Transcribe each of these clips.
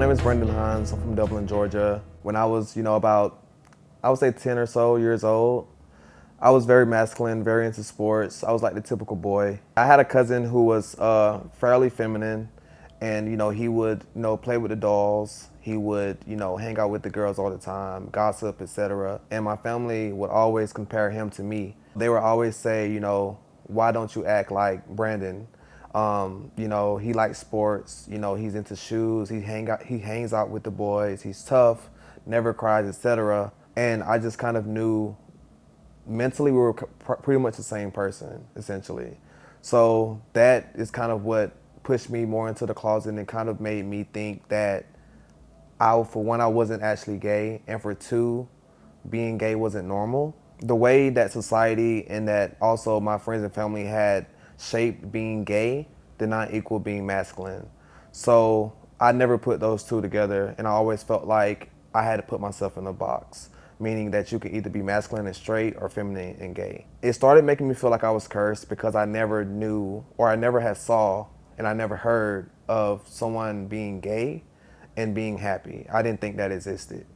My name is Brendan Hines. I'm from Dublin, Georgia. When I was, about, I would say 10 or so years old, I was very masculine, very into sports. I was like the typical boy. I had a cousin who was fairly feminine, and he would play with the dolls. He would hang out with the girls all the time, gossip, etc. And my family would always compare him to me. They would always say, why don't you act like Brandon? He likes sports. He's into shoes. He hangs out with the boys. He's tough, never cries, etc. And I just kind of knew mentally we were pretty much the same person, essentially. So that is kind of what pushed me more into the closet and kind of made me think that for one, I wasn't actually gay, and for two, being gay wasn't normal. The way that society and that also my friends and family had shaped being gay did not equal being masculine. So I never put those two together, and I always felt like I had to put myself in a box, meaning that you could either be masculine and straight or feminine and gay. It started making me feel like I was cursed because I never knew, or I never had saw, and I never heard of someone being gay and being happy. I didn't think that existed.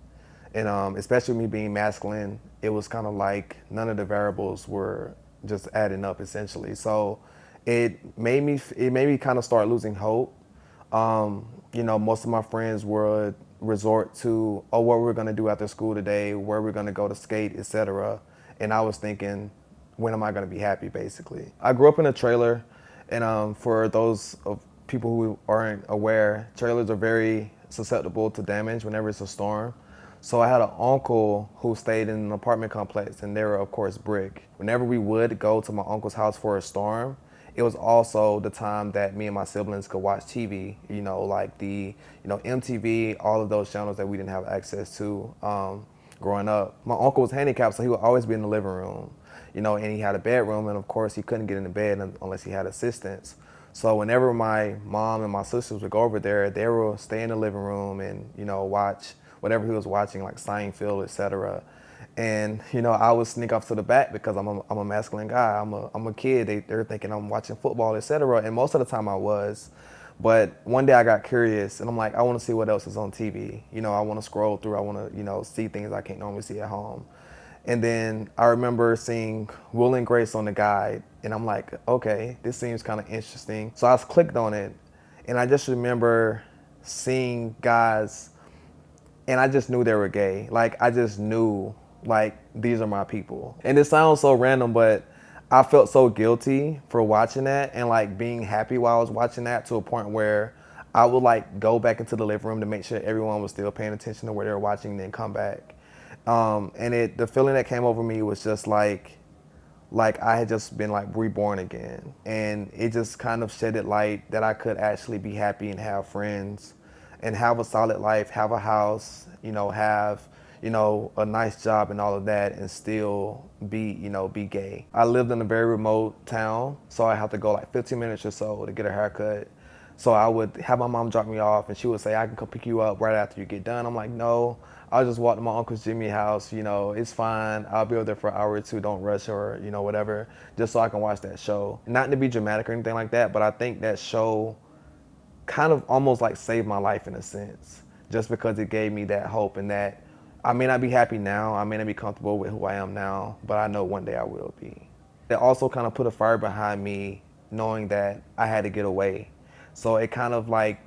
And especially me being masculine, it was kind of like none of the variables were just adding up, essentially. So it made me kind of start losing hope. Most of my friends would resort to, oh, what we're gonna do after school today, where we're gonna go to skate, etc. And I was thinking, when am I gonna be happy, basically? I grew up in a trailer, and for those of people who aren't aware, trailers are very susceptible to damage whenever it's a storm. So I had an uncle who stayed in an apartment complex, and they were, of course, brick. Whenever we would go to my uncle's house for a storm, it was also the time that me and my siblings could watch TV, like MTV, all of those channels that we didn't have access to growing up. My uncle was handicapped, so he would always be in the living room, and he had a bedroom, and of course he couldn't get in the bed unless he had assistance. So whenever my mom and my sisters would go over there, they would stay in the living room and, watch whatever he was watching, like Seinfeld, etc. And I would sneak off to the back because I'm a masculine guy. I'm a kid. They're thinking I'm watching football, etc. And most of the time I was. But one day I got curious, and I'm like, I want to see what else is on TV. I want to scroll through. I want to see things I can't normally see at home. And then I remember seeing Will and Grace on the guide, and I'm like, okay, this seems kind of interesting. So I clicked on it, and I just remember seeing guys, and I just knew they were gay. Like, I just knew, like, these are my people. And it sounds so random, but I felt so guilty for watching that and like being happy while I was watching that, to a point where I would like go back into the living room to make sure everyone was still paying attention to where they were watching, and then come back. And the feeling that came over me was just like I had just been like reborn again. And it just kind of shedded light that I could actually be happy and have friends and have a solid life, have a house, have, a nice job and all of that, and still be gay. I lived in a very remote town, so I had to go like 15 minutes or so to get a haircut. So I would have my mom drop me off, and she would say, I can come pick you up right after you get done. I'm like, no, I'll just walk to my Uncle's Jimmy house, it's fine. I'll be over there for an hour or two, don't rush, or, whatever, just so I can watch that show. Not to be dramatic or anything like that, but I think that show kind of almost like saved my life in a sense, just because it gave me that hope, and that I may not be happy now, I may not be comfortable with who I am now, but I know one day I will be. It also kind of put a fire behind me knowing that I had to get away. So it kind of like,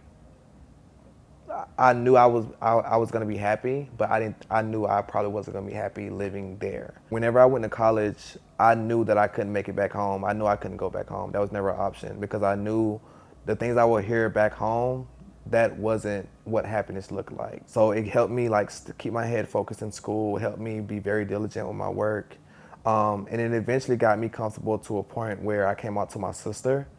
I knew I was gonna be happy, but I knew I probably wasn't gonna be happy living there. Whenever I went to college, I knew that I couldn't make it back home. I knew I couldn't go back home. That was never an option, because I knew the things I would hear back home, that wasn't what happiness looked like. So it helped me like keep my head focused in school, helped me be very diligent with my work. And it eventually got me comfortable to a point where I came out to my sister,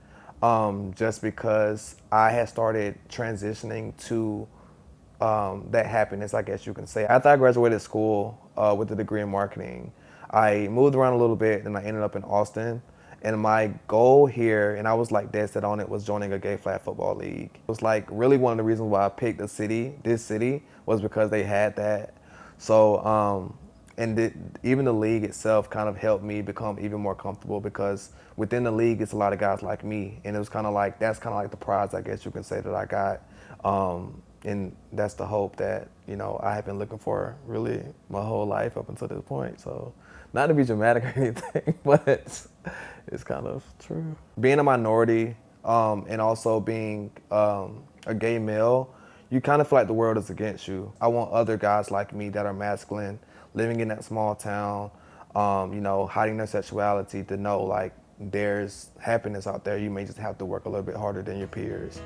just because I had started transitioning to that happiness, I guess you can say. After I graduated school with a degree in marketing, I moved around a little bit, and I ended up in Austin. And my goal here, and I was like dead set on it, was joining a gay flag football league. It was like really one of the reasons why I picked this city was because they had that. So, even the league itself kind of helped me become even more comfortable, because within the league, it's a lot of guys like me. And it was kind of like, that's kind of like the prize, I guess you can say, that I got. And that's the hope that, you know, I have been looking for really my whole life up until this point. So not to be dramatic or anything, but it's kind of true. Being a minority and also being a gay male, you kind of feel like the world is against you. I want other guys like me that are masculine, living in that small town, you know, hiding their sexuality to know like there's happiness out there. You may just have to work a little bit harder than your peers.